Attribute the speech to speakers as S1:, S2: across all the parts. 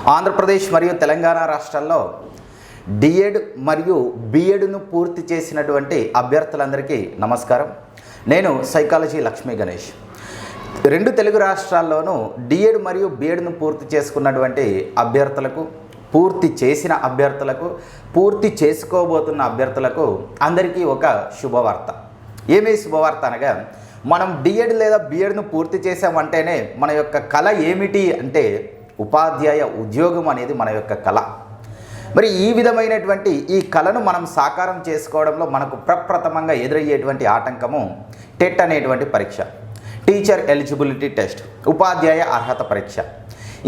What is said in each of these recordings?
S1: ఆంధ్రప్రదేశ్ మరియు తెలంగాణ రాష్ట్రాల్లో డిఎడ్ మరియు బిఎడ్ను పూర్తి చేసినటువంటి అభ్యర్థులందరికీ నమస్కారం. నేను సైకాలజీ లక్ష్మీ గణేష్. రెండు తెలుగు రాష్ట్రాల్లోనూ డిఎడ్ మరియు బిఎడ్ను పూర్తి చేసుకున్నటువంటి అభ్యర్థులకు, పూర్తి చేసిన అభ్యర్థులకు, పూర్తి చేసుకోబోతున్న అభ్యర్థులకు అందరికీ ఒక శుభవార్త. ఏమీ శుభవార్త అనగా, మనం డిఎడ్ లేదా బిఎడ్ను పూర్తి చేసామంటేనే మన యొక్క కళ ఏమిటి అంటే ఉపాధ్యాయ ఉద్యోగం అనేది మన యొక్క కళ. మరి ఈ విధమైనటువంటి ఈ కళను మనం సాకారం చేసుకోవడంలో మనకు ప్రప్రథమంగా ఎదురయ్యేటువంటి ఆటంకము టెట్ అనేటువంటి పరీక్ష, టీచర్ ఎలిజిబిలిటీ టెస్ట్, ఉపాధ్యాయ అర్హత పరీక్ష.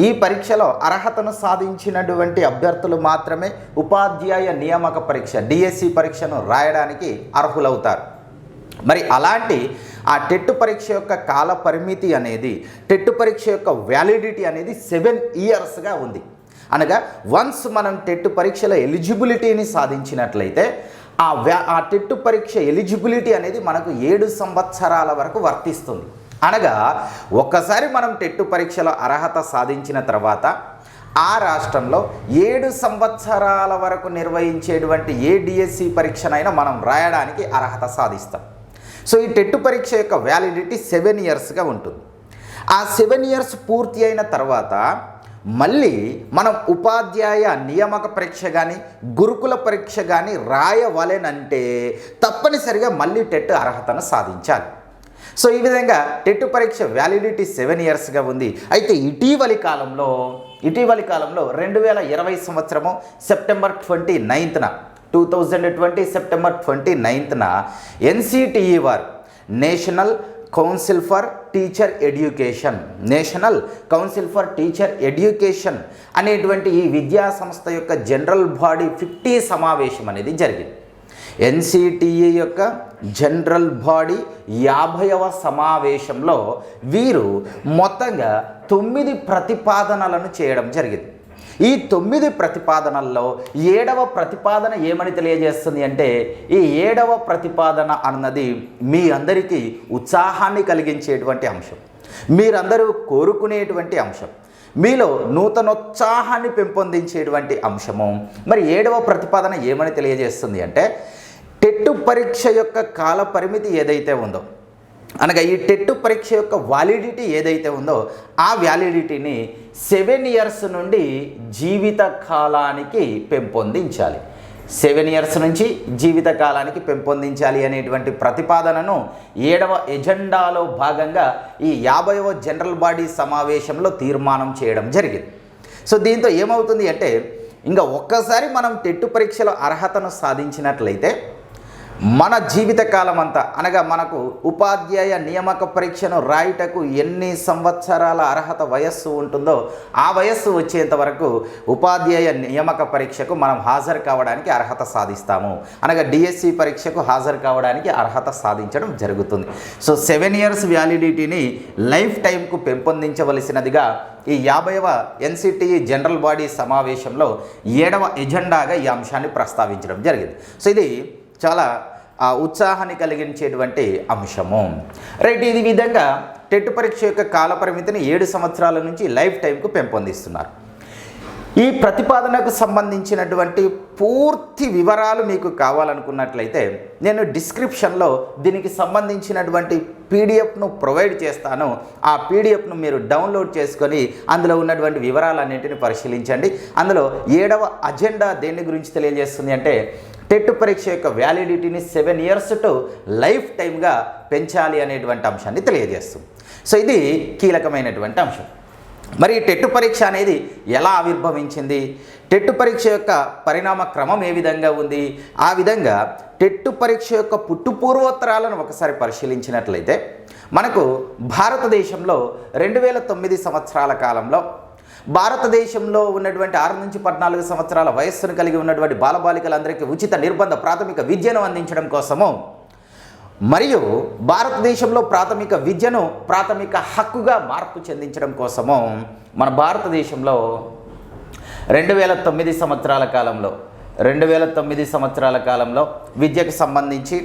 S1: ఈ పరీక్షలో అర్హతను సాధించినటువంటి అభ్యర్థులు మాత్రమే ఉపాధ్యాయ నియామక పరీక్ష డిఎస్సి పరీక్షను రాయడానికి అర్హులవుతారు. మరి అలాంటి ఆ టెట్ పరీక్ష యొక్క కాల పరిమితి అనేది, టెట్ పరీక్ష యొక్క వ్యాలిడిటీ అనేది 7 ఇయర్స్గా ఉంది. అనగా వన్స్ మనం టెట్ పరీక్షలో ఎలిజిబిలిటీని సాధించినట్లయితే ఆ టెట్ పరీక్ష ఎలిజిబిలిటీ అనేది మనకు 7 సంవత్సరాల వరకు వర్తిస్తుంది. అనగా ఒక్కసారి మనం టెట్ పరీక్షలో అర్హత సాధించిన తర్వాత ఆ రాష్ట్రంలో 7 సంవత్సరాల వరకు నిర్వహించేటువంటి ఏ డిఎస్సి పరీక్షనైనా మనం రాయడానికి అర్హత సాధిస్తాం. సో ఈ టెట్ పరీక్ష యొక్క వ్యాలిడిటీ 7 ఇయర్స్గా ఉంటుంది. ఆ 7 ఇయర్స్ పూర్తి అయిన తర్వాత మళ్ళీ మనం ఉపాధ్యాయ నియామక పరీక్ష కానీ గురుకుల పరీక్ష కానీ రాయవలెనంటే తప్పనిసరిగా మళ్ళీ టెట్ అర్హతను సాధించాలి. సో ఈ విధంగా టెట్ పరీక్ష వ్యాలిడిటీ 7 ఇయర్స్గా ఉంది. అయితే ఇటీవలి కాలంలో 2020 సంవత్సరము సెప్టెంబర్ 29న 2020 సెప్టెంబర్ 29న ఎన్సిటిఈ వారు national Council for Teacher education అనేటువంటి ఈ విద్యా సంస్థ యొక్క జనరల్ బాడీ 50 సమావేశం అనేది జరిగింది. ఎన్సిటిఈ యొక్క జనరల్ బాడీ 50వ సమావేశంలో వీరు మొత్తంగా 9 ప్రతిపాదనలను చేయడం జరిగింది. ఈ 9 ప్రతిపాదనల్లో 7వ ప్రతిపాదన ఏమని తెలియజేస్తుంది అంటే, ఈ 7వ ప్రతిపాదన అన్నది మీ అందరికీ ఉత్సాహాన్ని కలిగించేటువంటి అంశం, మీరందరూ కోరుకునేటువంటి అంశం, మీలో నూతనోత్సాహాన్ని పెంపొందించేటువంటి అంశము. మరి 7వ ప్రతిపాదన ఏమని తెలియజేస్తుంది అంటే, టెట్ పరీక్ష యొక్క కాల పరిమితి ఏదైతే ఉందో, అనగా ఈ టెట్ పరీక్ష యొక్క వ్యాలిడిటీ ఏదైతే ఉందో ఆ వ్యాలిడిటీని 7 ఇయర్స్ నుండి జీవిత కాలానికి పెంపొందించాలి. 7 ఇయర్స్ నుంచి జీవిత కాలానికి పెంపొందించాలి అనేటువంటి ప్రతిపాదనను 7వ ఎజెండాలో భాగంగా ఈ 50వ జనరల్ బాడీ సమావేశంలో తీర్మానం చేయడం జరిగింది. సో దీంతో ఏమవుతుంది అంటే, ఇంకా ఒక్కసారి మనం టెట్ పరీక్షలో అర్హతను సాధించినట్లయితే మన జీవితకాలం అంతా, అనగా మనకు ఉపాధ్యాయ నియామక పరీక్షను రాయుటకు ఎన్ని సంవత్సరాల అర్హత వయస్సు ఉంటుందో ఆ వయస్సు వచ్చేంత వరకు ఉపాధ్యాయ నియామక పరీక్షకు మనం హాజరు కావడానికి అర్హత సాధిస్తాము. అనగా డిఎస్సి పరీక్షకు హాజరు కావడానికి అర్హత సాధించడం జరుగుతుంది. సో 7 ఇయర్స్ వ్యాలిడిటీని లైఫ్ టైంకు పెంపొందించవలసినదిగా ఈ 50వ ఎన్సిటిఈ జనరల్ బాడీ సమావేశంలో 7వ ఎజెండాగా ఈ అంశాన్ని ప్రస్తావించడం జరిగింది. సో ఇది చాలా ఉత్సాహాన్ని కలిగించేటువంటి అంశము. రైట్, ఈ విధంగా టెట్ పరీక్ష యొక్క కాల పరిమితిని 7 సంవత్సరాల నుంచి లైఫ్ టైంకు పెంపొందిస్తున్నారు. ఈ ప్రతిపాదనకు సంబంధించినటువంటి పూర్తి వివరాలు మీకు కావాలనుకున్నట్లయితే నేను డిస్క్రిప్షన్లో దీనికి సంబంధించినటువంటి పీడిఎఫ్ను ప్రొవైడ్ చేస్తాను. ఆ పీడిఎఫ్ను మీరు డౌన్లోడ్ చేసుకొని అందులో ఉన్నటువంటి వివరాలన్నింటినీ పరిశీలించండి. అందులో 7వ అజెండా దేని గురించి తెలియజేస్తుంది అంటే, టెట్ పరీక్ష యొక్క వ్యాలిడిటీని 7 ఇయర్స్ టు లైఫ్ టైమ్గా పెంచాలి అనేటువంటి అంశాన్ని తెలియజేస్తుంది. సో ఇది కీలకమైనటువంటి అంశం. మరి టెట్ పరీక్ష అనేది ఎలా ఆవిర్భవించింది, టెట్ పరీక్ష యొక్క పరిణామ క్రమం ఏ విధంగా ఉంది, ఆ విధంగా టెట్ పరీక్ష యొక్క పుట్టుపూర్వోత్తరాలను ఒకసారి పరిశీలించినట్లయితే మనకు భారతదేశంలో 2009 సంవత్సరాల కాలంలో భారతదేశంలో ఉన్నటువంటి 6 నుంచి 14 సంవత్సరాల వయస్సును కలిగి ఉన్నటువంటి బాలబాలికలందరికీ ఉచిత నిర్బంధ ప్రాథమిక విద్యను అందించడం కోసము, మరియు భారతదేశంలో ప్రాథమిక విద్యను ప్రాథమిక హక్కుగా మార్పు చెందించడం కోసము మన భారతదేశంలో 2009 సంవత్సరాల కాలంలో విద్యకు సంబంధించి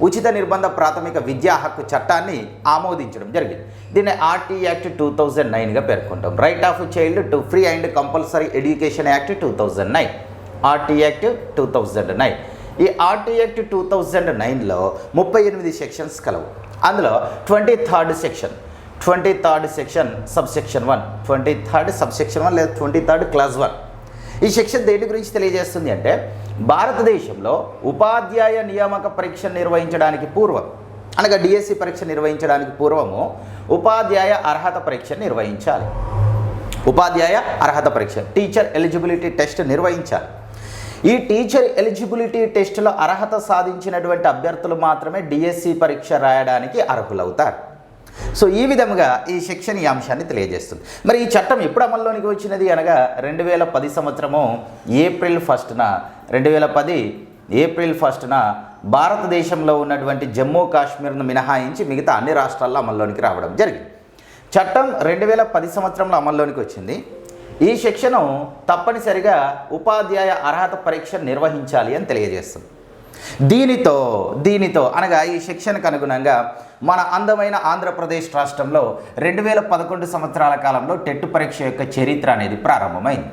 S1: ఉచిత నిర్బంధ ప్రాథమిక విద్యా హక్కు చట్టాన్ని ఆమోదించడం జరిగింది. దీన్ని ఆర్టీ యాక్ట్ 2009గా పేర్కొంటాం. Right of child to free and compulsory education act 2009, RT act 2009. ఈ ఆర్టీ యాక్ట్ 2009లో 38 సెక్షన్స్ కలవు. అందులో 23rd section subsection 1, 23rd subsection 1 లేదా 23rd క్లాస్ 1. ఈ సెక్షన్ దేని గురించి తెలియజేస్తుంది అంటే, భారతదేశంలో ఉపాధ్యాయ నియామక పరీక్ష నిర్వహించడానికి పూర్వం, అనగా డిఎస్సి పరీక్ష నిర్వహించడానికి పూర్వము ఉపాధ్యాయ అర్హత పరీక్ష నిర్వహించాలి. ఉపాధ్యాయ అర్హత పరీక్ష, టీచర్ ఎలిజిబిలిటీ టెస్ట్ నిర్వహించాలి. ఈ టీచర్ ఎలిజిబిలిటీ టెస్టులో అర్హత సాధించినటువంటి అభ్యర్థులు మాత్రమే డిఎస్సి పరీక్ష రాయడానికి అర్హులవుతారు. సో ఈ విధముగా ఈ సెక్షన్ ఈ అంశాన్ని తెలియజేస్తుంది. మరి ఈ చట్టం ఎప్పుడు అమల్లోనికి వచ్చినది అనగా 2010 సంవత్సరము ఏప్రిల్ 1న 2010 ఏప్రిల్ 1న భారతదేశంలో ఉన్నటువంటి జమ్మూ కాశ్మీర్ను మినహాయించి మిగతా అన్ని రాష్ట్రాల్లో అమల్లోనికి రావడం జరిగింది. చట్టం 2010 సంవత్సరంలో అమల్లోనికి వచ్చింది. ఈ సెక్షను తప్పనిసరిగా ఉపాధ్యాయ అర్హత పరీక్ష నిర్వహించాలి అని తెలియజేస్తుంది. దీనితో అనగా ఈ సెక్షన్కు అనుగుణంగా మన అందమైన ఆంధ్రప్రదేశ్ రాష్ట్రంలో 2011 సంవత్సరాల కాలంలో టెట్ పరీక్ష యొక్క చరిత్ర అనేది ప్రారంభమైంది.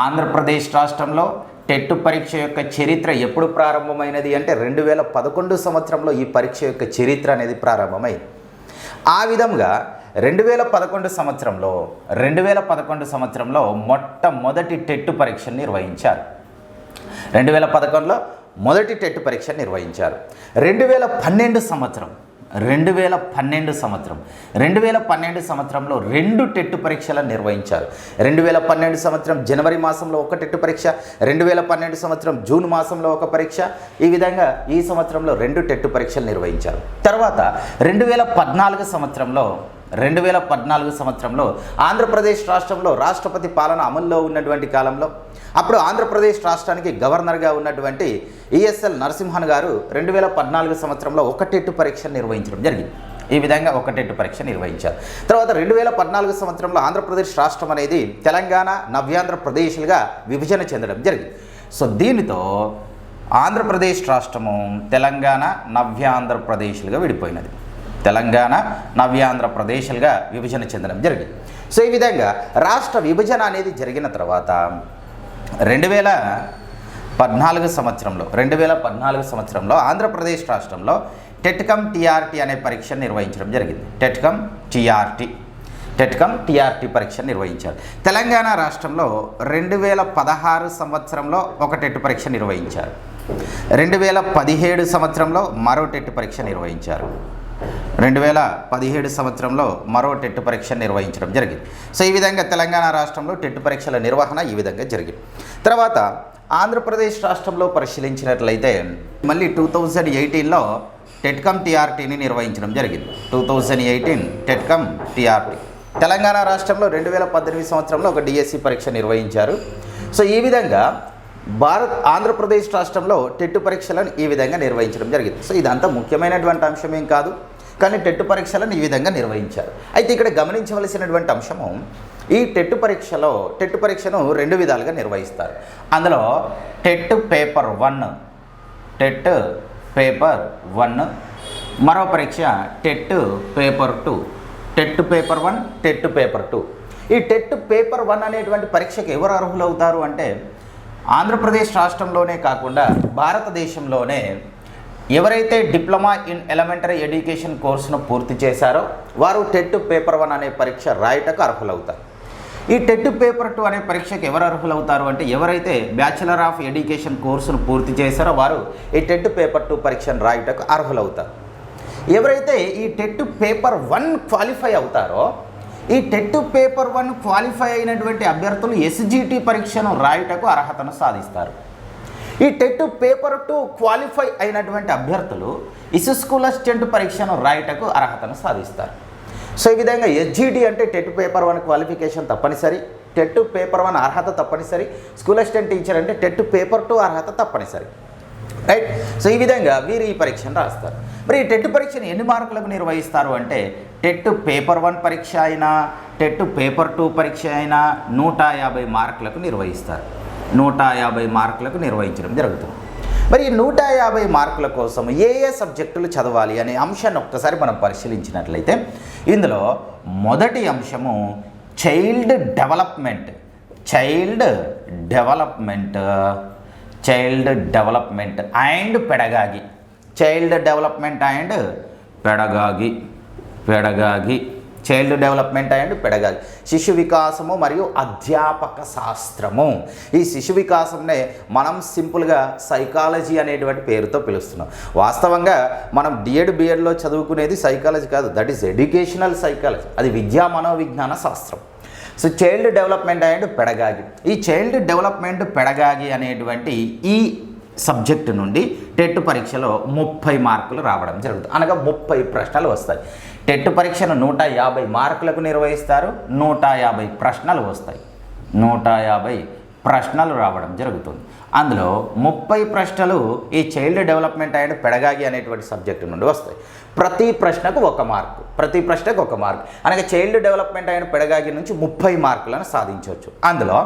S1: ఆంధ్రప్రదేశ్ రాష్ట్రంలో టెట్ పరీక్ష యొక్క చరిత్ర ఎప్పుడు ప్రారంభమైనది అంటే 2011 సంవత్సరంలో ఈ పరీక్ష యొక్క చరిత్ర అనేది ప్రారంభమైంది. ఆ విధంగా 2011 సంవత్సరంలో మొట్టమొదటి టెట్ పరీక్షను నిర్వహించారు. 2011లో మొదటి టెట్ పరీక్ష నిర్వహించారు. 2012 సంవత్సరంలో 2 టెట్ పరీక్షలను నిర్వహించారు. 2012 సంవత్సరం జనవరి మాసంలో ఒక టెట్ పరీక్ష, 2012 సంవత్సరం జూన్ మాసంలో ఒక పరీక్ష, ఈ విధంగా ఈ సంవత్సరంలో 2 టెట్ పరీక్షలు నిర్వహించారు. తర్వాత 2014 సంవత్సరంలో ఆంధ్రప్రదేశ్ రాష్ట్రంలో రాష్ట్రపతి పాలన అమల్లో ఉన్నటువంటి కాలంలో అప్పుడు ఆంధ్రప్రదేశ్ రాష్ట్రానికి గవర్నర్గా ఉన్నటువంటి ఈఎస్ఎల్ నరసింహన్ గారు 2014 సంవత్సరంలో ఒక టెట్ పరీక్ష నిర్వహించడం జరిగింది. ఈ విధంగా ఒక టెట్ పరీక్ష నిర్వహించారు. తర్వాత 2014 సంవత్సరంలో ఆంధ్రప్రదేశ్ రాష్ట్రం అనేది తెలంగాణ, నవ్యాంధ్రప్రదేశ్లుగా విభజన చెందడం జరిగింది. సో దీనితో ఆంధ్రప్రదేశ్ రాష్ట్రము తెలంగాణ, నవ్యాంధ్రప్రదేశ్లుగా విడిపోయినది. తెలంగాణ, నవ్యాంధ్రప్రదేశ్లుగా విభజన చెందడం జరిగింది. సో ఈ విధంగా రాష్ట్ర విభజన అనేది జరిగిన తర్వాత 2014 సంవత్సరంలో ఆంధ్రప్రదేశ్ రాష్ట్రంలో టెట్కమ్ టీఆర్టీ అనే పరీక్ష నిర్వహించడం జరిగింది. టెట్కమ్ టీఆర్టీ పరీక్ష నిర్వహించారు. తెలంగాణ రాష్ట్రంలో 2016 సంవత్సరంలో ఒక టెట్ పరీక్ష నిర్వహించారు. 2017 సంవత్సరంలో మరో టెట్ పరీక్ష నిర్వహించారు. 2017 సంవత్సరంలో మరో టెట్ పరీక్ష నిర్వహించడం జరిగింది. సో ఈ విధంగా తెలంగాణ రాష్ట్రంలో టెట్ పరీక్షల నిర్వహణ ఈ విధంగా జరిగింది. తర్వాత ఆంధ్రప్రదేశ్ రాష్ట్రంలో పరిశీలించినట్లయితే మళ్ళీ 2018లో టెట్కమ్ టీఆర్టీని నిర్వహించడం జరిగింది. 2018 టెట్కమ్ టీఆర్టీ. తెలంగాణ రాష్ట్రంలో 2018 సంవత్సరంలో ఒక డిఎస్సి పరీక్ష నిర్వహించారు. సో ఈ విధంగా ఆంధ్రప్రదేశ్ రాష్ట్రంలో టెట్ పరీక్షలను ఈ విధంగా నిర్వహించడం జరిగింది. సో ఇదంతా ముఖ్యమైనటువంటి అంశం ఏం కాదు, కానీ టెట్ పరీక్షలను ఈ విధంగా నిర్వహించారు. అయితే ఇక్కడ గమనించవలసినటువంటి అంశము, ఈ టెట్ పరీక్షను 2 విధాలుగా నిర్వహిస్తారు. అందులో టెట్ పేపర్ 1, మరో పరీక్ష TET paper 2. TET paper 1, TET paper 2. ఈ టెట్ పేపర్ 1 అనేటువంటి పరీక్షకు ఎవరు అర్హులవుతారు అంటే, ఆంధ్రప్రదేశ్ రాష్ట్రంలోనే కాకుండా భారతదేశంలోనే ఎవరైతే డిప్లొమా ఇన్ ఎలిమెంటరీ ఎడ్యుకేషన్ కోర్సును పూర్తి చేశారో వారు టెట్ పేపర్ 1 అనే పరీక్ష రాయటకు అర్హులవుతారు. ఈ టెట్ పేపర్ 2 అనే పరీక్షకు ఎవరు అర్హులవుతారు అంటే, ఎవరైతే బ్యాచిలర్ ఆఫ్ ఎడ్యుకేషన్ కోర్సును పూర్తి చేశారో వారు ఈ టెట్ పేపర్ 2 పరీక్షను రాయటకు అర్హులవుతారు. ఎవరైతే ఈ టెట్ పేపర్ 1 క్వాలిఫై అవుతారో, ఈ టెట్ పేపర్ 1 క్వాలిఫై అయినటువంటి అభ్యర్థులు ఎస్జిటి పరీక్షను రాయటకు అర్హతను సాధిస్తారు. ఈ టెట్ పేపర్ 2 క్వాలిఫై అయినటువంటి అభ్యర్థులు స్కూల్ అసిస్టెంట్ పరీక్షను రాయటకు అర్హతను సాధిస్తారు. సో ఈ విధంగా ఎస్జిటి అంటే టెట్ పేపర్ 1 క్వాలిఫికేషన్ తప్పనిసరి, టెట్ పేపర్ 1 అర్హత తప్పనిసరి. స్కూల్ అసిస్టెంట్ టీచర్ అంటే టెట్ పేపర్ 2 అర్హత తప్పనిసరి, రైట్. సో ఈ విధంగా వీరు ఈ పరీక్షను రాస్తారు. మరి ఈ టెట్ పరీక్షను ఎన్ని మార్కులకు నిర్వహిస్తారు అంటే, టెట్ పేపర్ 1 పరీక్ష అయినా టెట్ పేపర్ 2 పరీక్ష అయినా 150 మార్కులకు నిర్వహిస్తారు. 150 మార్కులకు నిర్వహించడం జరుగుతుంది. మరి 150 మార్కుల కోసం ఏ సబ్జెక్టులు చదవాలి అనే అంశాన్ని ఒక్కసారి మనం పరిశీలించినట్లయితే ఇందులో మొదటి అంశము child development and pedagogy. Child development and pedagogy, శిశు వికాసము మరియు అధ్యాపక శాస్త్రము. ఈ శిశు వికాసంనే మనం సింపుల్గా సైకాలజీ అనేటువంటి పేరుతో పిలుస్తున్నాం. వాస్తవంగా మనం బిఎడ్లో చదువుకునేది సైకాలజీ కాదు, దట్ ఈస్ ఎడ్యుకేషనల్ సైకాలజీ, అది విద్యా మనోవిజ్ఞాన శాస్త్రం. So child development and pedagogy, ఈ చైల్డ్ డెవలప్మెంట్ పెడగాగి అనేటువంటి ఈ సబ్జెక్టు నుండి టెట్ పరీక్షలో 30 మార్కులు రావడం జరుగుతుంది. అనగా 30 ప్రశ్నలు వస్తాయి. టెట్ పరీక్షను 150 మార్కులకు నిర్వహిస్తారు. 150 ప్రశ్నలు వస్తాయి. 150 ప్రశ్నలు రావడం జరుగుతుంది. అందులో 30 ప్రశ్నలు ఈ చైల్డ్ డెవలప్మెంట్ అండ్ పెడగాగి అనేటువంటి సబ్జెక్టు నుండి వస్తాయి. ప్రతి ప్రశ్నకు 1 మార్కు, అనగా చైల్డ్ డెవలప్మెంట్ అండ్ పెడగాగి నుంచి 30 మార్కులను సాధించవచ్చు. అందులో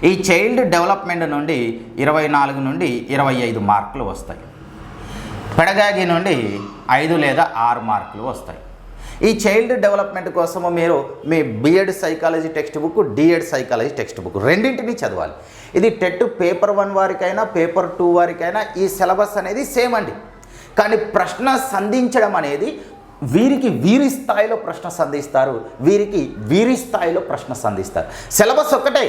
S1: ఈ చైల్డ్ డెవలప్మెంట్ నుండి 24 నుండి 25 మార్కులు వస్తాయి. పెడగాగి నుండి 5 లేదా 6 మార్కులు వస్తాయి. ఈ చైల్డ్ డెవలప్మెంట్ కోసము మీరు మీ BEd psychology textbook, DEd psychology textbook రెండింటినీ చదవాలి. ఇది టెట్ పేపర్ 1 వారికైనా పేపర్ 2 వారికైనా ఈ సిలబస్ అనేది సేమ్ అండి. కానీ ప్రశ్న సంధించడం అనేది వీరి స్థాయిలో ప్రశ్న సంధిస్తారు, వీరి స్థాయిలో ప్రశ్న సంధిస్తారు. సిలబస్ ఒక్కటే,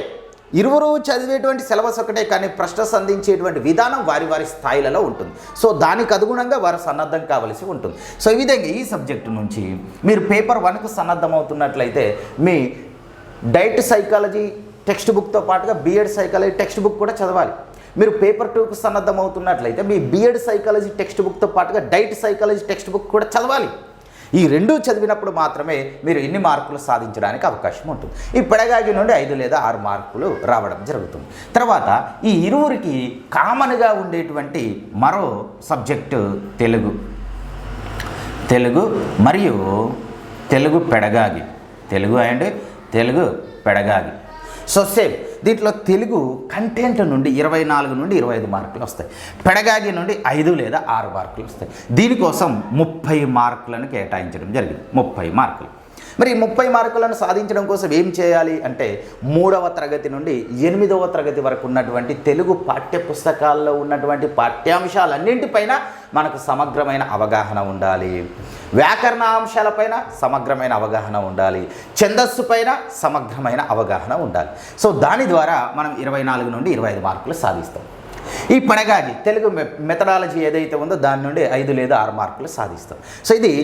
S1: ఇరువురు చదివేటువంటి సిలబస్ ఒకటే, కానీ ప్రశ్న సంధించేటువంటి విధానం వారి స్థాయిలలో ఉంటుంది. సో దానికి అనుగుణంగా వారు సన్నద్ధం కావలసి ఉంటుంది. సో ఈ విధంగా ఈ సబ్జెక్టు నుంచి మీరు పేపర్ 1కు సన్నద్ధం అవుతున్నట్లయితే మీ డైట్ సైకాలజీ టెక్స్ట్ బుక్తో పాటుగా బిఎడ్ సైకాలజీ టెక్స్ట్ బుక్ కూడా చదవాలి. మీరు పేపర్ 2కు సన్నద్ధం అవుతున్నట్లయితే మీ బిఎడ్ సైకాలజీ టెక్స్ట్ బుక్తో పాటుగా డైట్ సైకాలజీ టెక్స్ట్ బుక్ కూడా చదవాలి. ఈ రెండూ చదివినప్పుడు మాత్రమే మీరు ఇన్ని మార్కులు సాధించడానికి అవకాశం ఉంటుంది. ఈ పెడగాగి నుండి 5 లేదా 6 మార్కులు రావడం జరుగుతుంది. తర్వాత ఈ ఇరువురికి కామన్గా ఉండేటువంటి మరో సబ్జెక్టు తెలుగు మరియు pedagogy, Telugu pedagogy. So same దీంట్లో తెలుగు కంటెంట్ నుండి 24 నుండి 25 మార్కులు వస్తాయి. పెడగాగి నుండి 5 లేదా 6 మార్కులు వస్తాయి. దీనికోసం 30 మార్కులను కేటాయించడం జరిగింది. 30 మార్కులు. మరి 30 మార్కులను సాధించడం కోసం ఏం చేయాలి అంటే 3వ తరగతి నుండి 8వ తరగతి వరకు ఉన్నటువంటి తెలుగు పాఠ్య పుస్తకాల్లో ఉన్నటువంటి పాఠ్యాంశాలన్నింటిపైన మనకు సమగ్రమైన అవగాహన ఉండాలి. వ్యాకరణ అంశాలపైన సమగ్రమైన అవగాహన ఉండాలి. ఛందస్సు పైన సమగ్రమైన అవగాహన ఉండాలి. సో దాని ద్వారా మనం 24 నుండి 25 మార్కులు సాధిస్తాం. ఈ పెడగాగి తెలుగు మెథడాలజీ ఏదైతే ఉందో దాని నుండి 5 లేదా 6 మార్కులు సాధిస్తాం. సో ఇది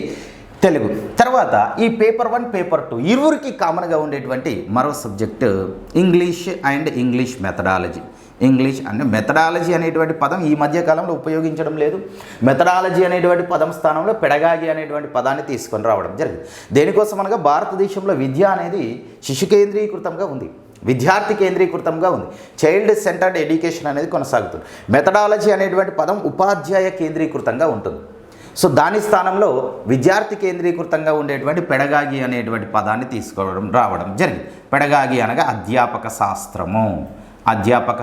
S1: తెలుగు. తర్వాత ఈ పేపర్ 1 పేపర్ 2 ఇరువురికి కామన్గా ఉండేటువంటి మరో సబ్జెక్టు ఇంగ్లీష్ మెథడాలజీ. ఇంగ్లీష్ అంటే మెథడాలజీ అనేటువంటి పదం ఈ మధ్య కాలంలో ఉపయోగించడం లేదు. మెథడాలజీ అనేటువంటి పదం స్థానంలో పెడగాగి అనేటువంటి పదాన్ని తీసుకొని రావడం జరిగింది. దేనికోసం అనగా భారతదేశంలో విద్య అనేది శిశు కేంద్రీకృతంగా ఉంది, విద్యార్థి కేంద్రీకృతంగా ఉంది. చైల్డ్ సెంటర్డ్ ఎడ్యుకేషన్ అనేది కొనసాగుతుంది. మెథడాలజీ అనేటువంటి పదం ఉపాధ్యాయ కేంద్రీకృతంగా ఉంటుంది. సో దాని స్థానంలో విద్యార్థి కేంద్రీకృతంగా ఉండేటువంటి పెడగాగి అనేటువంటి పదాన్ని రావడం జరిగింది. పెడగాగి అనగా అధ్యాపక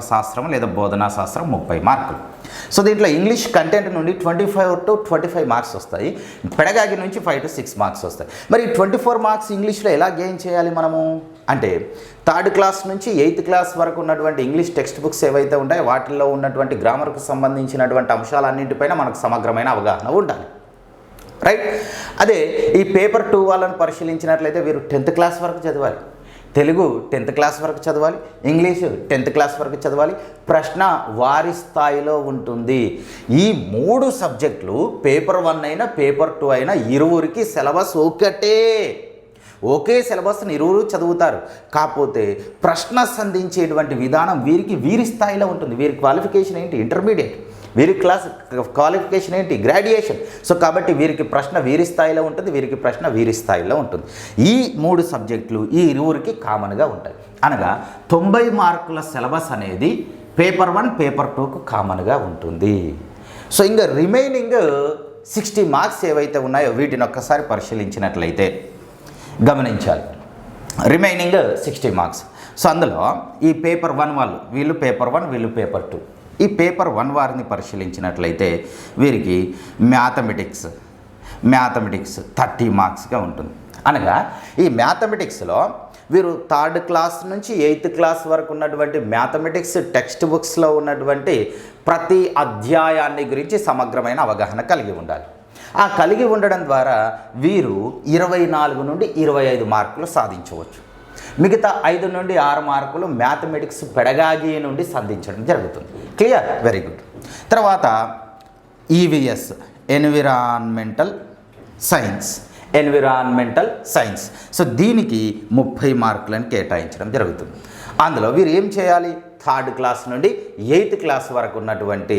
S1: శాస్త్రము లేదా బోధనా శాస్త్రం 30 మార్కులు. సో దీంట్లో ఇంగ్లీష్ కంటెంట్ నుండి 24 to 25 మార్క్స్ వస్తాయి. పెడగాగి నుంచి 5 to 6 మార్క్స్ వస్తాయి. మరి 24 మార్క్స్ ఇంగ్లీష్లో ఎలా గెయిన్ చేయాలి మనము అంటే 3rd క్లాస్ నుంచి 8th క్లాస్ వరకు ఉన్నటువంటి ఇంగ్లీష్ టెక్స్ట్ బుక్స్ ఏవైతే ఉంటాయో వాటిల్లో ఉన్నటువంటి గ్రామర్కు సంబంధించినటువంటి అంశాలన్నింటిపైన మనకు సమగ్రమైన అవగాహన ఉండాలి. రైట్. అదే ఈ పేపర్ 2 వాళ్ళని పరిశీలించినట్లయితే వీరు 10th క్లాస్ వరకు చదవాలి. తెలుగు 10th క్లాస్ వరకు చదవాలి, ఇంగ్లీషు 10th క్లాస్ వరకు చదవాలి. ప్రశ్న వారి స్థాయిలో ఉంటుంది. ఈ 3 సబ్జెక్టులు పేపర్ 1 అయినా పేపర్ 2 అయినా ఇరువురికి సిలబస్ ఒకే సిలబస్ని ఇరువురు చదువుతారు. కాకపోతే ప్రశ్న సంధించేటువంటి విధానం వీరి స్థాయిలో ఉంటుంది. వీరి క్వాలిఫికేషన్ ఏంటి? ఇంటర్మీడియట్. వీరి క్వాలిఫికేషన్ ఏంటి? గ్రాడ్యుయేషన్. సో కాబట్టి వీరికి ప్రశ్న వీరి స్థాయిలో ఉంటుంది, వీరికి ప్రశ్న వీరి స్థాయిలో ఉంటుంది. ఈ 3 సబ్జెక్టులు ఈ ఇరువురికి కామన్గా ఉంటాయి. అనగా 90 మార్కుల సిలబస్ అనేది పేపర్ 1 పేపర్ 2కు కామన్గా ఉంటుంది. సో ఇంకా రిమైనింగ్ 60 మార్క్స్ ఏవైతే ఉన్నాయో వీటిని ఒక్కసారి పరిశీలించినట్లయితే గమనించాలి. Remaining 60 marks. సో అందులో ఈ పేపర్ 1 వాళ్ళు వీళ్ళు పేపర్ 1 వీళ్ళు పేపర్ 2 ఈ పేపర్ 1 వారిని పరిశీలించినట్లయితే వీరికి మ్యాథమెటిక్స్ 30 మార్క్స్గా ఉంటుంది. అనగా ఈ మ్యాథమెటిక్స్లో వీరు 3rd క్లాస్ నుంచి 8th క్లాస్ వరకు ఉన్నటువంటి మ్యాథమెటిక్స్ టెక్స్ట్ బుక్స్లో ఉన్నటువంటి ప్రతి అధ్యాయాన్ని గురించి సమగ్రమైన అవగాహన కలిగి ఉండాలి. ఆ కలిగి ఉండడం ద్వారా వీరు 24 నుండి 25 మార్కులు సాధించవచ్చు. మిగతా 5 నుండి 6 మార్కులు మ్యాథమెటిక్స్ పెడగాగి నుండి సాధించడం జరుగుతుంది. క్లియర్? Very good. తర్వాత ఈవీఎస్ ఎన్విరాన్మెంటల్ సైన్స్. సో దీనికి 30 మార్కులను కేటాయించడం జరుగుతుంది. అందులో వీరు ఏం చేయాలి? 3rd క్లాస్ నుండి 8th క్లాస్ వరకు ఉన్నటువంటి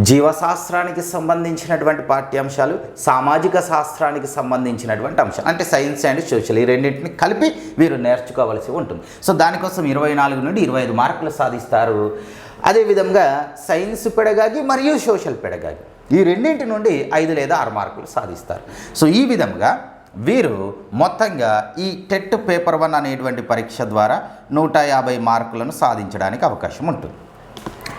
S1: జీవశాస్త్రానికి సంబంధించినటువంటి పాఠ్యాంశాలు, సామాజిక శాస్త్రానికి సంబంధించినటువంటి అంశాలు, అంటే సైన్స్ అండ్ సోషల్, ఈ రెండింటిని కలిపి వీరు నేర్చుకోవాల్సి ఉంటుంది. సో దానికోసం 24 నుండి 25 మార్కులు సాధిస్తారు. అదేవిధంగా సైన్స్ పెడగాగి మరియు సోషల్ పెడగాగి, ఈ రెండింటి నుండి 5 లేదా 6 మార్కులు సాధిస్తారు. సో ఈ విధంగా వీరు మొత్తంగా ఈ టెట్ పేపర్ 1 అనేటువంటి పరీక్ష ద్వారా 150 మార్కులను సాధించడానికి అవకాశం ఉంటుంది.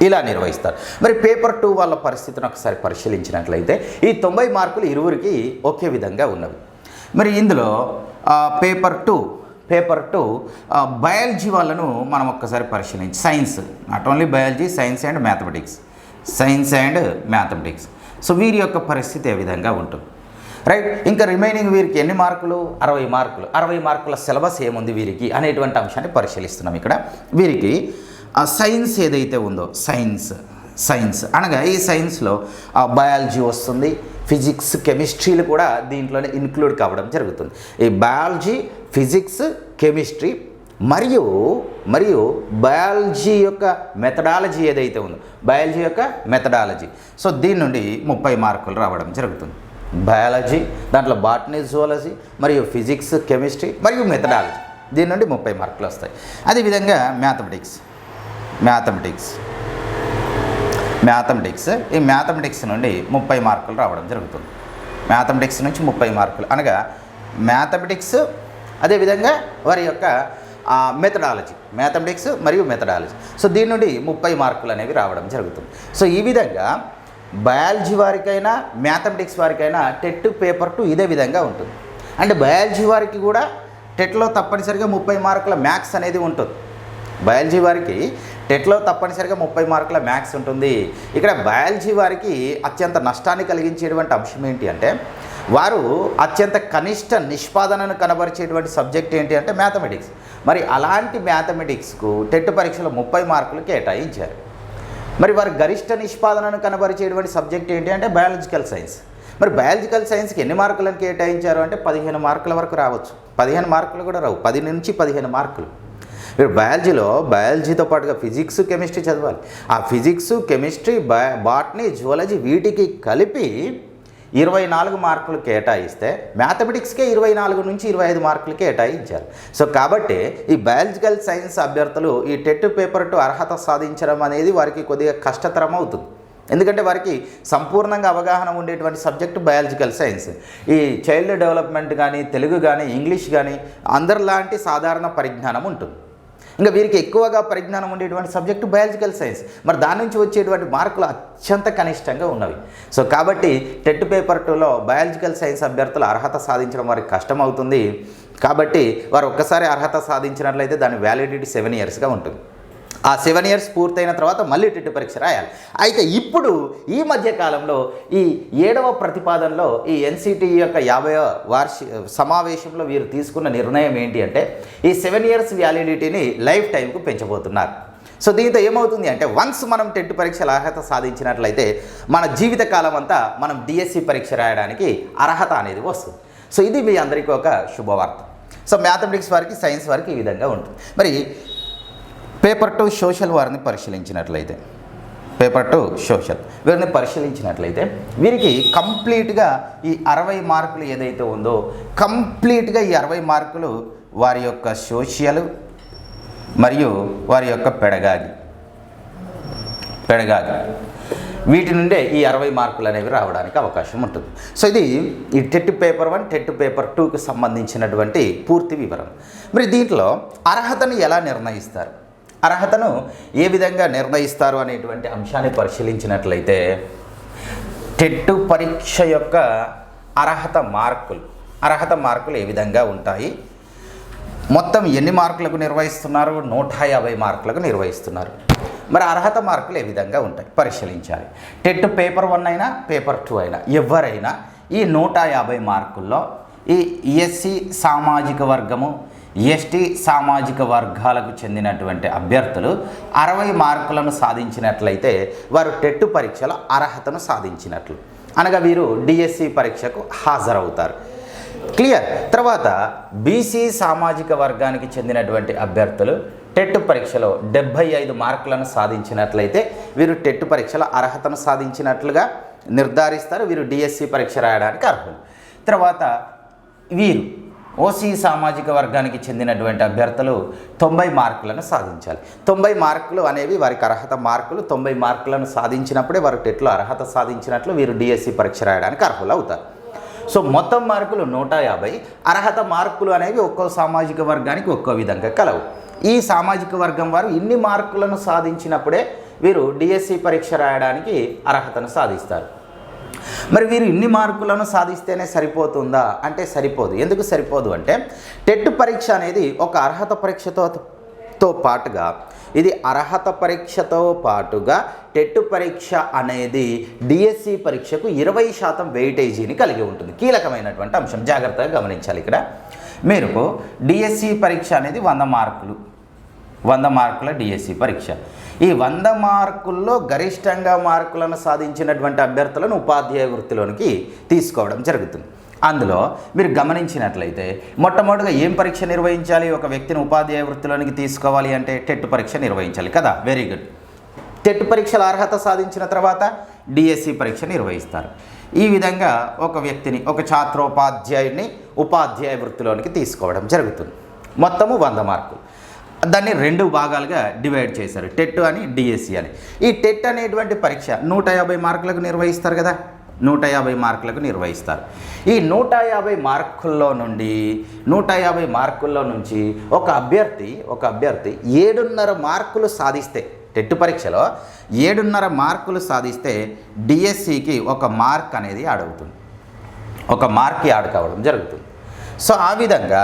S1: ఇలా నిర్వహిస్తారు. మరి పేపర్ 2 వాళ్ళ పరిస్థితిని ఒకసారి పరిశీలించినట్లయితే ఈ 90 మార్కులు ఇరువురికి ఒకే విధంగా ఉన్నవి. మరి ఇందులో పేపర్ 2 బయాలజీ వాళ్ళను మనం ఒక్కసారి పరిశీలించి, science, not only biology, science and mathematics. So వీరి యొక్క పరిస్థితి ఏ విధంగా ఉంటుంది? రైట్. ఇంకా రిమైనింగ్ వీరికి ఎన్ని మార్కులు? 60 మార్కుల సిలబస్ ఏముంది వీరికి అనేటువంటి అంశాన్ని పరిశీలిస్తున్నాం. ఇక్కడ వీరికి సైన్స్ ఏదైతే ఉందో, సైన్స్ అనగా ఈ సైన్స్లో బయాలజీ వస్తుంది, ఫిజిక్స్, కెమిస్ట్రీలు కూడా దీంట్లోనే ఇంక్లూడ్ కావడం జరుగుతుంది. ఈ బయాలజీ, ఫిజిక్స్, కెమిస్ట్రీ మరియు బయాలజీ యొక్క మెథడాలజీ ఏదైతే ఉందో, సో దీని నుండి 30 మార్కులు రావడం జరుగుతుంది. బయాలజీ, దాంట్లో బాటనీ, జువాలజీ మరియు ఫిజిక్స్, కెమిస్ట్రీ మరియు మెథడాలజీ, దీని నుండి 30 మార్కులు వస్తాయి. అదేవిధంగా మ్యాథమెటిక్స్, ఈ మ్యాథమెటిక్స్ నుండి 30 మార్కులు రావడం జరుగుతుంది. మ్యాథమెటిక్స్ నుంచి 30 మార్కులు అనగా మ్యాథమెటిక్స్, అదేవిధంగా వారి యొక్క మ్యాథమెటిక్స్ మరియు మెథడాలజీ, సో దీని నుండి 30 మార్కులు అనేవి రావడం జరుగుతుంది. సో ఈ విధంగా బయాలజీ వారికైనా మ్యాథమెటిక్స్ వారికైనా టెట్ పేపర్ 2 ఇదే విధంగా ఉంటుంది. అంటే బయాలజీ వారికి కూడా టెట్లో తప్పనిసరిగా 30 మార్కుల మ్యాథ్స్ అనేది ఉంటుంది. బయాలజీ వారికి టెట్లో తప్పనిసరిగా 30 మార్కుల మ్యాథ్స్ ఉంటుంది. ఇక్కడ బయాలజీ వారికి అత్యంత నష్టాన్ని కలిగించేటువంటి అంశం ఏంటి అంటే, వారు అత్యంత కనిష్ట నిష్పాదనను కనబరిచేటువంటి సబ్జెక్ట్ ఏంటి అంటే మ్యాథమెటిక్స్. మరి అలాంటి మ్యాథమెటిక్స్కు టెట్ పరీక్షలో 30 మార్కులు కేటాయించారు. మరి వారు గరిష్ట నిష్పాదనను కనబరిచేటువంటి సబ్జెక్ట్ ఏంటి అంటే బయాలజికల్ సైన్స్. మరి బయాలజికల్ సైన్స్కి ఎన్ని మార్కులను కేటాయించారు అంటే 15 మార్కుల వరకు రావచ్చు. 15 మార్కులు కూడా రావు, 10 నుంచి 15 మార్కులు. మీరు బయాలజీతో పాటుగా ఫిజిక్స్, కెమిస్ట్రీ చదవాలి. ఆ ఫిజిక్స్, కెమిస్ట్రీ, బాటనీ, జువాలజీ వీటికి కలిపి 24 మార్కులు కేటాయిస్తే మ్యాథమెటిక్స్కే 24 నుంచి 25 మార్కులు కేటాయించారు. సో కాబట్టి ఈ బయాలజికల్ సైన్స్ అభ్యర్థులు ఈ టెట్ పేపర్ 2 అర్హత సాధించడం అనేది వారికి కొద్దిగా కష్టతరం అవుతుంది. ఎందుకంటే వారికి సంపూర్ణంగా అవగాహన ఉండేటువంటి సబ్జెక్టు బయాలజికల్ సైన్స్. ఈ చైల్డ్ డెవలప్మెంట్ కానీ, తెలుగు కానీ, ఇంగ్లీష్ కానీ అందరిలాంటి సాధారణ పరిజ్ఞానం ఉంటుంది. ఇంకా వీరికి ఎక్కువగా పరిజ్ఞానం ఉండేటువంటి సబ్జెక్టు బయాలజికల్ సైన్స్. మరి దాని నుంచి వచ్చేటువంటి మార్కులు అత్యంత కనిష్టంగా ఉన్నవి. సో కాబట్టి టెట్ పేపర్ 2లో బయాలజికల్ సైన్స్ అభ్యర్థులు అర్హత సాధించడం వారికి కష్టం అవుతుంది. కాబట్టి వారు ఒక్కసారి అర్హత సాధించినట్లయితే దాని వ్యాలిడిటీ 7 ఇయర్స్గా ఉంటుంది. ఆ 7 ఇయర్స్ పూర్తయిన తర్వాత మళ్ళీ టెట్ పరీక్ష రాయాలి. అయితే ఇప్పుడు ఈ మధ్య కాలంలో ఈ 7వ ప్రతిపాదనలో ఈ ఎన్సిటి యొక్క 50వ సమావేశంలో వీరు తీసుకున్న నిర్ణయం ఏంటి అంటే ఈ 7 ఇయర్స్ వ్యాలిడిటీని లైఫ్ టైంకు పెంచబోతున్నారు. సో దీంతో ఏమవుతుంది అంటే వన్స్ మనం టెట్ పరీక్షల అర్హత సాధించినట్లయితే మన జీవితకాలం అంతా మనం డిఎస్సి పరీక్ష రాయడానికి అర్హత అనేది వస్తుంది. సో ఇది మీ అందరికీ ఒక శుభవార్త. సో మ్యాథమెటిక్స్ వారికి, సైన్స్ వారికి ఈ విధంగా ఉంటుంది. మరి పేపర్ 2 సోషల్ వారిని పరిశీలించినట్లయితే వీరికి కంప్లీట్గా ఈ 60 మార్కులు ఏదైతే ఉందో కంప్లీట్గా ఈ 60 మార్కులు వారి యొక్క సోషల్ మరియు వారి యొక్క పెడగాగి వీటి నుండే ఈ 60 మార్కులు అనేవి రావడానికి అవకాశం ఉంటుంది. సో ఇది ఈ టెట్ పేపర్ 1, టెట్ పేపర్ 2కి సంబంధించినటువంటి పూర్తి వివరం. మరి దీంట్లో అర్హతను ఎలా నిర్ణయిస్తారు? అర్హతను ఏ విధంగా నిర్ణయిస్తారు అనేటువంటి అంశాన్ని పరిశీలించినట్లయితే టెట్ పరీక్ష యొక్క అర్హత మార్కులు ఏ విధంగా ఉంటాయి, మొత్తం ఎన్ని మార్కులకు నిర్వహిస్తున్నారు? 150 మార్కులకు నిర్వహిస్తున్నారు. మరి అర్హత మార్కులు ఏ విధంగా ఉంటాయి పరిశీలించాలి. టెట్ పేపర్ 1 అయినా పేపర్ 2 అయినా ఎవరైనా ఈ 150 మార్కుల్లో ఈ ఎస్సీ సామాజిక వర్గము, ఎస్టీ సామాజిక వర్గాలకు చెందినటువంటి అభ్యర్థులు 60 మార్కులను సాధించినట్లయితే వారు టెట్ పరీక్షలో అర్హతను సాధించినట్లు, అనగా వీరు డిఎస్సి పరీక్షకు హాజరవుతారు. క్లియర్. తర్వాత బీసీ సామాజిక వర్గానికి చెందినటువంటి అభ్యర్థులు టెట్ పరీక్షలో 75 మార్కులను సాధించినట్లయితే వీరు టెట్ పరీక్షల అర్హతను సాధించినట్లుగా నిర్ధారిస్తారు. వీరు డిఎస్సి పరీక్ష రాయడానికి అర్హులు. తర్వాత వీరు ఓసీ సామాజిక వర్గానికి చెందినటువంటి అభ్యర్థులు 90 మార్కులను సాధించాలి. 90 మార్కులు అనేవి వారికి అర్హత మార్కులు. 90 మార్కులను సాధించినప్పుడే వారు టెట్లో అర్హత సాధించినట్లు వీరు డిఎస్సి పరీక్ష రాయడానికి అర్హులు అవుతారు. సో మొత్తం మార్కులు 150. అర్హత మార్కులు అనేవి ఒక్కో సామాజిక వర్గానికి ఒక్కో విధంగా కలవు. ఈ సామాజిక వర్గం వారు ఇన్ని మార్కులను సాధించినప్పుడే వీరు డిఎస్సి పరీక్ష రాయడానికి అర్హతను సాధిస్తారు. మరి వీరు ఇన్ని మార్కులను సాధిస్తేనే సరిపోతుందా అంటే సరిపోదు. ఎందుకు సరిపోదు అంటే టెట్ పరీక్ష అనేది ఒక అర్హత పరీక్షతో పాటుగా ఇది అర్హత పరీక్షతో పాటుగా టెట్ పరీక్ష అనేది డిఎస్సి పరీక్షకు 20% వెయిటేజీని కలిగి ఉంటుంది. కీలకమైనటువంటి అంశం, జాగ్రత్తగా గమనించాలి. ఇక్కడ మీరు డిఎస్సి పరీక్ష అనేది 100 మార్కుల డిఎస్సి పరీక్ష. ఈ 100 మార్కుల్లో గరిష్టంగా మార్కులను సాధించినటువంటి అభ్యర్థులను ఉపాధ్యాయ వృత్తిలోనికి తీసుకోవడం జరుగుతుంది. అందులో మీరు గమనించినట్లయితే మొట్టమొదటిగా ఏం పరీక్ష నిర్వహించాలి? ఒక వ్యక్తిని ఉపాధ్యాయ వృత్తిలోనికి తీసుకోవాలి అంటే టెట్ పరీక్ష నిర్వహించాలి కదా. Very good. టెట్ పరీక్షల అర్హత సాధించిన తర్వాత డిఎస్సి పరీక్ష నిర్వహిస్తారు. ఈ విధంగా ఒక వ్యక్తిని, ఒక ఛాత్రోపాధ్యాయుడిని ఉపాధ్యాయ వృత్తిలోనికి తీసుకోవడం జరుగుతుంది. మొత్తము 100 మార్కులు. దాన్ని 2 భాగాలుగా డివైడ్ చేశారు, టెట్ అని డిఎస్సి అని. ఈ టెట్ అనేటువంటి పరీక్ష 150 మార్కులకు నిర్వహిస్తారు కదా, 150 మార్కులకు నిర్వహిస్తారు. ఈ 150 మార్కుల్లో నుంచి ఒక అభ్యర్థి 7.5 మార్కులు సాధిస్తే, టెట్ పరీక్షలో 7.5 మార్కులు సాధిస్తే డిఎస్సికి 1 మార్క్ అనేది యాడ్ అవుతుంది, 1 మార్క్ యాడ్ కావడం జరుగుతుంది. సో ఆ విధంగా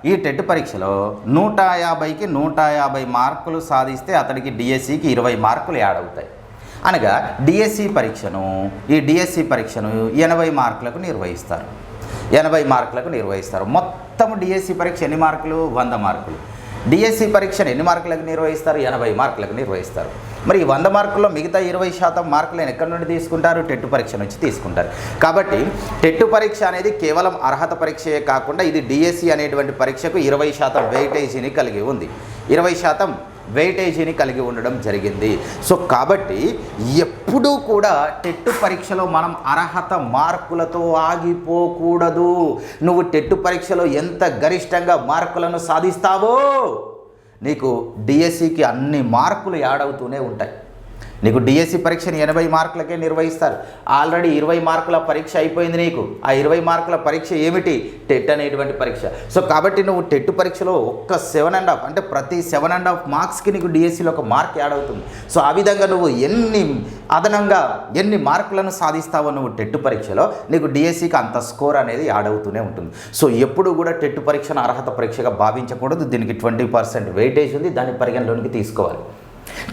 S1: ఈ టెట్ పరీక్షలో 150కి 150 మార్కులు సాధిస్తే అతడికి డిఎస్సికి 20 మార్కులు యాడ్ అవుతాయి. అనగా డిఎస్సి పరీక్షను 80 మార్కులకు నిర్వహిస్తారు. 80 మార్కులకు నిర్వహిస్తారు. మొత్తం డిఎస్సి పరీక్ష ఎన్ని మార్కులు? 100 మార్కులు. డిఎస్సి పరీక్షను ఎన్ని మార్కులకు నిర్వహిస్తారు? 80 మార్కులకు నిర్వహిస్తారు. మరి ఈ 100 మార్కుల్లో మిగతా 20% మార్కులను ఎక్కడి నుండి తీసుకుంటారు? టెట్ పరీక్ష నుంచి తీసుకుంటారు. కాబట్టి టెట్ పరీక్ష అనేది కేవలం అర్హత పరీక్షయే కాకుండా ఇది డిఎస్సి అనేటువంటి పరీక్షకు 20% వెయిటేజీని కలిగి ఉంది. 20% వెయిటేజీని కలిగి ఉండడం జరిగింది. సో కాబట్టి ఎప్పుడూ కూడా టెట్ పరీక్షలో మనం అర్హత మార్కులతో ఆగిపోకూడదు. నువ్వు టెట్ పరీక్షలో ఎంత గరిష్టంగా మార్కులను సాధిస్తావో నీకు డిఎస్సికి అన్ని మార్కులు యాడ్ అవుతూనే ఉంటాయి. నీకు డిఎస్సి పరీక్షని 80 మార్కులకే నిర్వహిస్తారు. ఆల్రెడీ 20 మార్కుల పరీక్ష అయిపోయింది నీకు. ఆ 20 మార్కుల పరీక్ష ఏమిటి? టెట్ అనేటువంటి పరీక్ష. సో కాబట్టి నువ్వు టెట్ పరీక్షలో ఒక్క 7.5 అంటే ప్రతి 7.5 మార్క్స్కి నీకు డిఎస్సిలో 1 మార్క్ యాడ్ అవుతుంది. సో ఆ విధంగా నువ్వు ఎన్ని మార్కులను సాధిస్తావో నువ్వు టెట్ పరీక్షలో నీకు డిఎస్సికి అంత స్కోర్ అనేది యాడ్ అవుతూనే ఉంటుంది. సో ఎప్పుడు కూడా టెట్ పరీక్షను అర్హత పరీక్షగా భావించకూడదు. దీనికి 20% వెయిటేజ్ ఉంది, దాన్ని పరిగణలోనికి తీసుకోవాలి.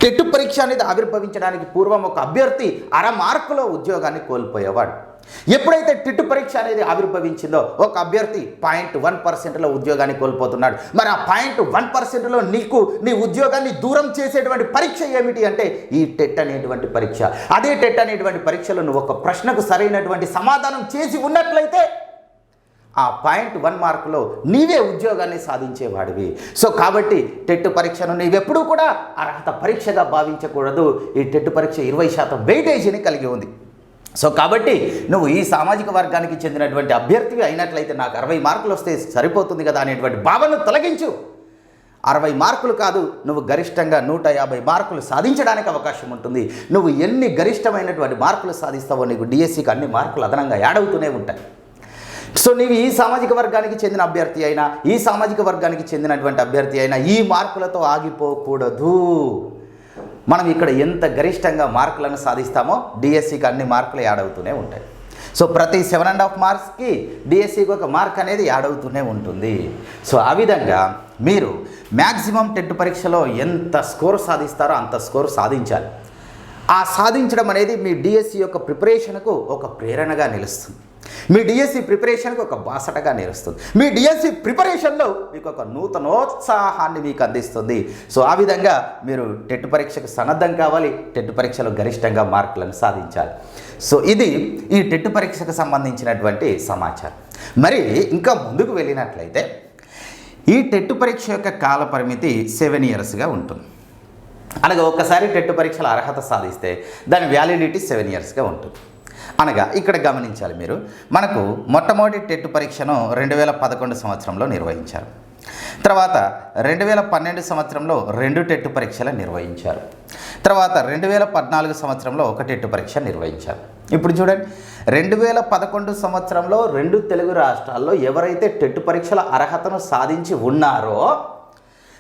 S1: టెట్ పరీక్ష అనేది ఆవిర్భవించడానికి పూర్వం ఒక అభ్యర్థి 1/2 మార్కులో ఉద్యోగాన్ని కోల్పోయేవాడు. ఎప్పుడైతే టెట్ పరీక్ష అనేది ఆవిర్భవించిందో ఒక అభ్యర్థి 0.1%లో ఉద్యోగాన్ని కోల్పోతున్నాడు. మరి ఆ 0.1%లో నీ ఉద్యోగాన్ని దూరం చేసేటువంటి పరీక్ష ఏమిటి అంటే ఈ టెట్ అనేటువంటి పరీక్ష. అదే టెట్ అనేటువంటి పరీక్షలో నువ్వు ఒక ప్రశ్నకు సరైనటువంటి సమాధానం చేసి ఉన్నట్లయితే ఆ 0.1 మార్కులో నీవే ఉద్యోగాన్ని సాధించేవాడివి. సో కాబట్టి టెట్ పరీక్షను నీవెప్పుడూ కూడా అర్హత పరీక్షగా భావించకూడదు. ఈ టెట్ పరీక్ష 20% వెయిటేజీని కలిగి ఉంది. సో కాబట్టి నువ్వు ఈ సామాజిక వర్గానికి చెందినటువంటి అభ్యర్థివి అయినట్లయితే నాకు 60 మార్కులు వస్తే సరిపోతుంది కదా అనేటువంటి భావనను తొలగించు. 60 మార్కులు కాదు, నువ్వు గరిష్టంగా 150 మార్కులు సాధించడానికి అవకాశం ఉంటుంది. నువ్వు ఎన్ని గరిష్టమైనటువంటి మార్కులు సాధిస్తావో నీకు డిఎస్సికి అన్ని మార్కులు అదనంగా యాడ్ అవుతూనే ఉంటాయి. సో నీవు ఈ సామాజిక వర్గానికి చెందిన అభ్యర్థి అయినా, ఈ సామాజిక వర్గానికి చెందినటువంటి అభ్యర్థి అయినా ఈ మార్కులతో ఆగిపోకూడదు. మనం ఇక్కడ ఎంత గరిష్టంగా మార్కులను సాధిస్తామో డిఎస్సికి అన్ని మార్కులు యాడ్ అవుతూనే ఉంటాయి. సో ప్రతి 7.5 మార్క్స్కి డిఎస్సికి ఒక మార్క్ అనేది యాడ్ అవుతూనే ఉంటుంది. సో ఆ విధంగా మీరు మ్యాక్సిమం టెట్ పరీక్షలో ఎంత స్కోర్ సాధిస్తారో అంత స్కోర్ సాధించాలి. ఆ సాధించడం అనేది మీ డిఎస్సి యొక్క ప్రిపరేషన్కు ఒక ప్రేరణగా నిలుస్తుంది. మీ డిఎస్సి ప్రిపరేషన్కి ఒక బాసటగా నిలుస్తుంది. మీ డిఎస్సి ప్రిపరేషన్లో మీకు ఒక నూతనోత్సాహాన్ని మీకు అందిస్తుంది. సో ఆ విధంగా మీరు టెట్ పరీక్షకు సన్నద్ధం కావాలి, టెట్ పరీక్షలో గరిష్టంగా మార్కులను సాధించాలి. సో ఇది ఈ టెట్ పరీక్షకు సంబంధించినటువంటి సమాచారం. మరి ఇంకా ముందుకు వెళ్ళినట్లయితే ఈ టెట్ పరీక్ష యొక్క కాల పరిమితి 7 ఇయర్స్గా ఉంటుంది. అనగా ఒక్కసారి టెట్ పరీక్షల అర్హత సాధిస్తే దాని వ్యాలిడిటీ 7 ఇయర్స్గా ఉంటుంది. అనగా ఇక్కడ గమనించాలి మీరు, మనకు మొట్టమొదటి టెట్ పరీక్షను 2011 సంవత్సరంలో నిర్వహించారు. తర్వాత 2012 సంవత్సరంలో 2 టెట్ పరీక్షలు నిర్వహించారు. తర్వాత 2014 సంవత్సరంలో 1 టెట్ పరీక్ష నిర్వహించారు. ఇప్పుడు చూడండి, 2011 సంవత్సరంలో 2 తెలుగు రాష్ట్రాల్లో ఎవరైతే టెట్ పరీక్షల అర్హతను సాధించి ఉన్నారో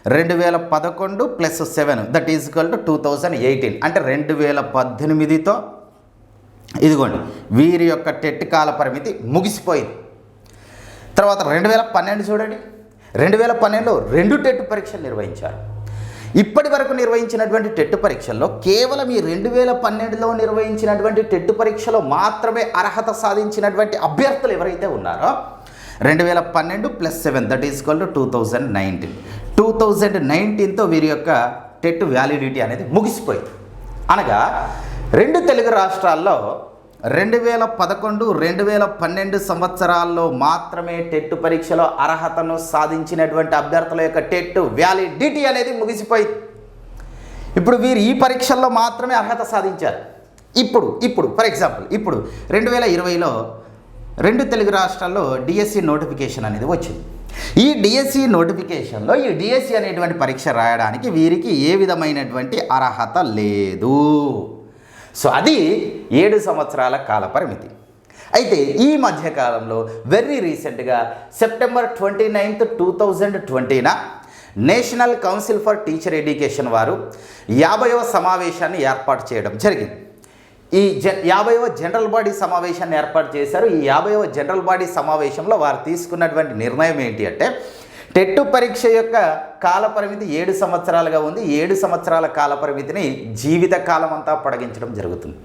S1: 2011 + 7 దట్ ఈజ్ ఈక్వల్ టు 2018, అంటే 2018తో ఇదిగోండి వీరి యొక్క టెట్ కాల పరిమితి ముగిసిపోయింది. తర్వాత 2012 చూడండి, 2012లో 2 టెట్ పరీక్షలు నిర్వహించారు. ఇప్పటి వరకు నిర్వహించినటువంటి టెట్ పరీక్షల్లో కేవలం ఈ 2012లో నిర్వహించినటువంటి టెట్ పరీక్షలో మాత్రమే అర్హత సాధించినటువంటి అభ్యర్థులు ఎవరైతే ఉన్నారో 2012 + 7 దట్ ఈజ్ ఈక్వల్ టు 2019. 2019తో వీరి యొక్క టెట్ వ్యాలిడిటీ అనేది ముగిసిపోయింది. అనగా 2 తెలుగు రాష్ట్రాల్లో 2011, 2012 సంవత్సరాల్లో మాత్రమే టెట్ పరీక్షలో అర్హతను సాధించినటువంటి అభ్యర్థుల యొక్క టెట్ వ్యాలిడిటీ అనేది ముగిసిపోయింది. ఇప్పుడు వీరు ఈ పరీక్షల్లో మాత్రమే అర్హత సాధించారు. ఇప్పుడు ఫర్ ఎగ్జాంపుల్ ఇప్పుడు 2020లో 2 తెలుగు రాష్ట్రాల్లో డిఎస్సి నోటిఫికేషన్ అనేది వచ్చింది. ఈ డిఎస్సి నోటిఫికేషన్లో ఈ డిఎస్సి అనేటువంటి పరీక్ష రాయడానికి వీరికి ఏ విధమైనటువంటి అర్హత లేదు. సో అది 7 సంవత్సరాల కాల పరిమితి. అయితే ఈ మధ్యకాలంలో వెరీ రీసెంట్గా సెప్టెంబర్ 29, 2020న National Council for Teacher Education వారు 50వ సమావేశాన్ని ఏర్పాటు చేయడం జరిగింది. ఈ 50వ జనరల్ బాడీ సమావేశాన్ని ఏర్పాటు చేశారు. ఈ 50వ జనరల్ బాడీ సమావేశంలో వారు తీసుకున్నటువంటి నిర్ణయం ఏంటి అంటే టెట్ పరీక్ష యొక్క కాల పరిమితి 7 సంవత్సరాలుగా ఉంది. 7 సంవత్సరాల కాల పరిమితిని జీవిత కాలం అంతా పొడిగించడం జరుగుతుంది.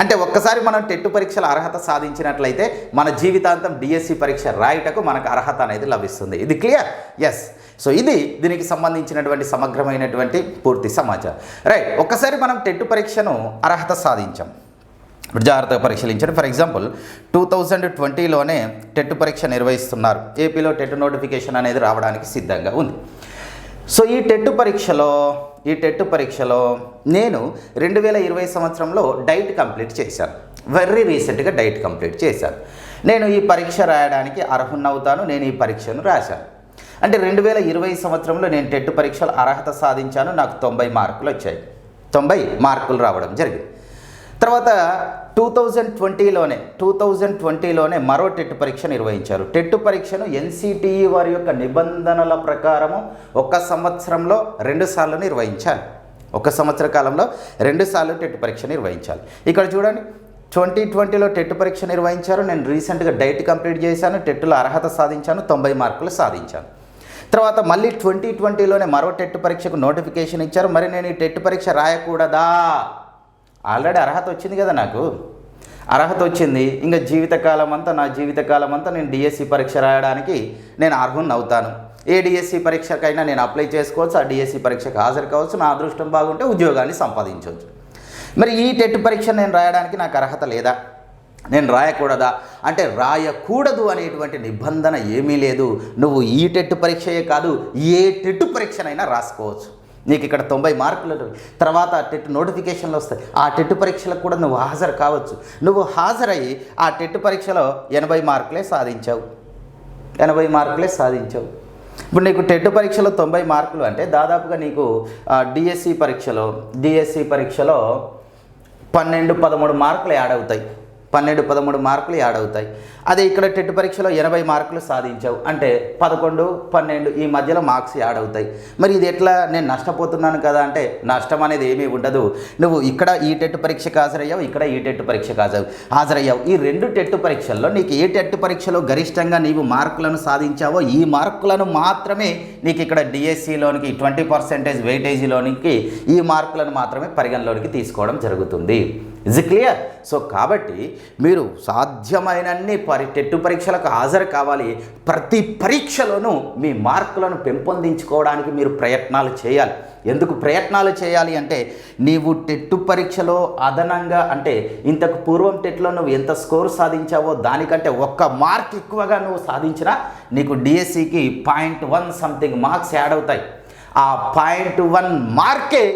S1: అంటే ఒక్కసారి మనం టెట్ పరీక్షల అర్హత సాధించినట్లయితే మన జీవితాంతం డిఎస్సి పరీక్ష రాయటకు మనకు అర్హత అనేది లభిస్తుంది. ఇది క్లియర్? ఎస్. సో ఇది దీనికి సంబంధించినటువంటి సమగ్రమైనటువంటి పూర్తి సమాచారం. రైట్, ఒక్కసారి మనం టెట్ పరీక్షను అర్హత సాధించాం, ఇప్పుడు జాగ్రత్తగా పరిశీలించండి. ఫర్ ఎగ్జాంపుల్ 2020లోనే టెట్ పరీక్ష నిర్వహిస్తున్నారు. ఏపీలో టెట్ నోటిఫికేషన్ అనేది రావడానికి సిద్ధంగా ఉంది. సో ఈ టెట్ పరీక్షలో నేను 2020 సంవత్సరంలో డైట్ కంప్లీట్ చేశాను. వెరీ రీసెంట్గా డైట్ కంప్లీట్ చేశాను. నేను ఈ పరీక్ష రాయడానికి అర్హున్నవుతాను. నేను ఈ పరీక్షను రాశాను. అంటే 2020 సంవత్సరంలో నేను టెట్ పరీక్షలో అర్హత సాధించాను. నాకు 90 మార్కులు వచ్చాయి. 90 మార్కులు రావడం జరిగింది. తర్వాత 2020లోనే మరో టెట్ పరీక్ష నిర్వహించారు. టెట్ పరీక్షను ఎన్సిటిఈ వారి యొక్క నిబంధనల ప్రకారము 1 సంవత్సరంలో 2 సార్లు నిర్వహించాలి. 1 సంవత్సర కాలంలో 2 సార్లు టెట్ పరీక్ష నిర్వహించాలి. ఇక్కడ చూడండి, 2020లో టెట్ పరీక్ష నిర్వహించారు. నేను రీసెంట్గా డైట్ కంప్లీట్ చేశాను. టెట్లో అర్హత సాధించాను. 90 మార్కులు సాధించాను. తర్వాత మళ్ళీ 2020లోనే మరో టెట్ పరీక్షకు నోటిఫికేషన్ ఇచ్చారు. మరి నేను ఈ టెట్ పరీక్ష రాయకూడదా? ఆల్రెడీ అర్హత వచ్చింది కదా, నాకు అర్హత వచ్చింది. ఇంకా నా జీవితకాలం అంతా నేను డిఎస్సి పరీక్ష రాయడానికి నేను అర్హుని అవుతాను. ఏ డిఎస్సి పరీక్షకైనా నేను అప్లై చేసుకోవచ్చు. ఆ డిఎస్సి పరీక్షకు హాజరు కావచ్చు. నా అదృష్టం బాగుంటే ఉద్యోగాన్ని సంపాదించవచ్చు. మరి ఈ టెట్ పరీక్ష నేను రాయడానికి నాకు అర్హత లేదా? నేను రాయకూడదా అంటే రాయకూడదు అనేటువంటి నిబంధన ఏమీ లేదు. నువ్వు ఈ టెట్ పరీక్షయే కాదు, ఏ టెట్ పరీక్షనైనా రాసుకోవచ్చు. నీకు ఇక్కడ 90 మార్కులు తర్వాత టెట్ నోటిఫికేషన్లు వస్తాయి. ఆ టెట్ పరీక్షలకు కూడా నువ్వు హాజరు కావచ్చు. నువ్వు హాజరయ్యి ఆ టెట్ పరీక్షలో 80 మార్కులే సాధించావు. 80 మార్కులే సాధించావు. ఇప్పుడు నీకు టెట్ పరీక్షలో 90 మార్కులు అంటే దాదాపుగా నీకు డిఎస్సి పరీక్షలో 12, 13 మార్కులు యాడ్ అవుతాయి. 12, 13 మార్కులు యాడ్ అవుతాయి. అదే ఇక్కడ టెట్ పరీక్షలో 80 మార్కులు సాధించావు అంటే 11, 12 ఈ మధ్యలో మార్క్స్ యాడ్ అవుతాయి. మరి ఇది ఎట్లా, నేను నష్టపోతున్నాను కదా అంటే నష్టం అనేది ఏమీ ఉండదు. నువ్వు ఇక్కడ ఈ టెట్ పరీక్షకు హాజరయ్యావు, ఇక్కడ ఈ టెట్ పరీక్షకు హాజరయ్యావు. ఈ 2 టెట్ పరీక్షల్లో నీకు ఏ టెట్ పరీక్షలో గరిష్టంగా నీవు మార్కులను సాధించావో ఈ మార్కులను మాత్రమే నీకు ఇక్కడ డిఎస్సిలోనికి 20% వెయిటేజీలోనికి ఈ మార్కులను మాత్రమే పరిగణలోనికి తీసుకోవడం జరుగుతుంది. Is clear? సో కాబట్టి మీరు సాధ్యమైనన్ని టెట్ పరీక్షలకు హాజరు కావాలి. ప్రతి పరీక్షలోనూ మీ మార్కులను పెంపొందించుకోవడానికి మీరు ప్రయత్నాలు చేయాలి. ఎందుకు ప్రయత్నాలు చేయాలి అంటే నీవు టెట్ పరీక్షలో అదనంగా అంటే ఇంతకు పూర్వం టెట్లో నువ్వు ఎంత స్కోర్ సాధించావో దానికంటే 1 మార్క్ ఎక్కువగా నువ్వు సాధించినా నీకు డిఎస్సికి 0.1 సంథింగ్ మార్క్స్ యాడ్ అవుతాయి. ఆ 0.1 మార్కే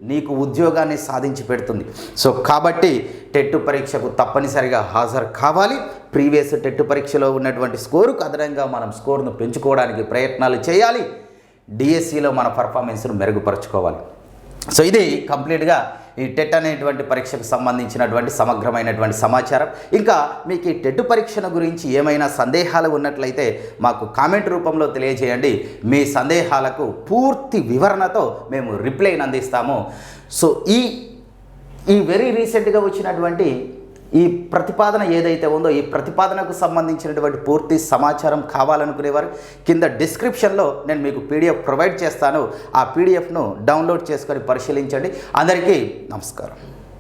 S1: నీకు ఉద్యోగాన్ని సాధించి పెడుతుంది. సో కాబట్టి టెట్ పరీక్షకు తప్పనిసరిగా హాజరు కావాలి. ప్రీవియస్ టెట్ పరీక్షలో ఉన్నటువంటి స్కోరుకు అదనంగా మనం స్కోర్ను పెంచుకోవడానికి ప్రయత్నాలు చేయాలి. డిఎస్సిలో మన పర్ఫార్మెన్స్ను మెరుగుపరుచుకోవాలి. సో ఇది కంప్లీట్గా ఈ టెట్ అనేటువంటి పరీక్షకు సంబంధించినటువంటి సమగ్రమైనటువంటి సమాచారం. ఇంకా మీకు ఈ టెట్ పరీక్షను గురించి ఏమైనా సందేహాలు ఉన్నట్లయితే మాకు కామెంట్ రూపంలో తెలియజేయండి. మీ సందేహాలకు పూర్తి వివరణతో మేము రిప్లైని అందిస్తాము. సో ఈ వెరీ రీసెంట్గా వచ్చినటువంటి ఈ ప్రతిపాదన ఏదైతే ఉందో ఈ ప్రతిపాదనకు సంబంధించినటువంటి పూర్తి సమాచారం కావాలనుకునేవారు కింద డిస్క్రిప్షన్లో నేను మీకు పీడిఎఫ్ ప్రొవైడ్ చేస్తాను. ఆ పీడిఎఫ్ను డౌన్లోడ్ చేసుకొని పరిశీలించండి. అందరికీ నమస్కారం.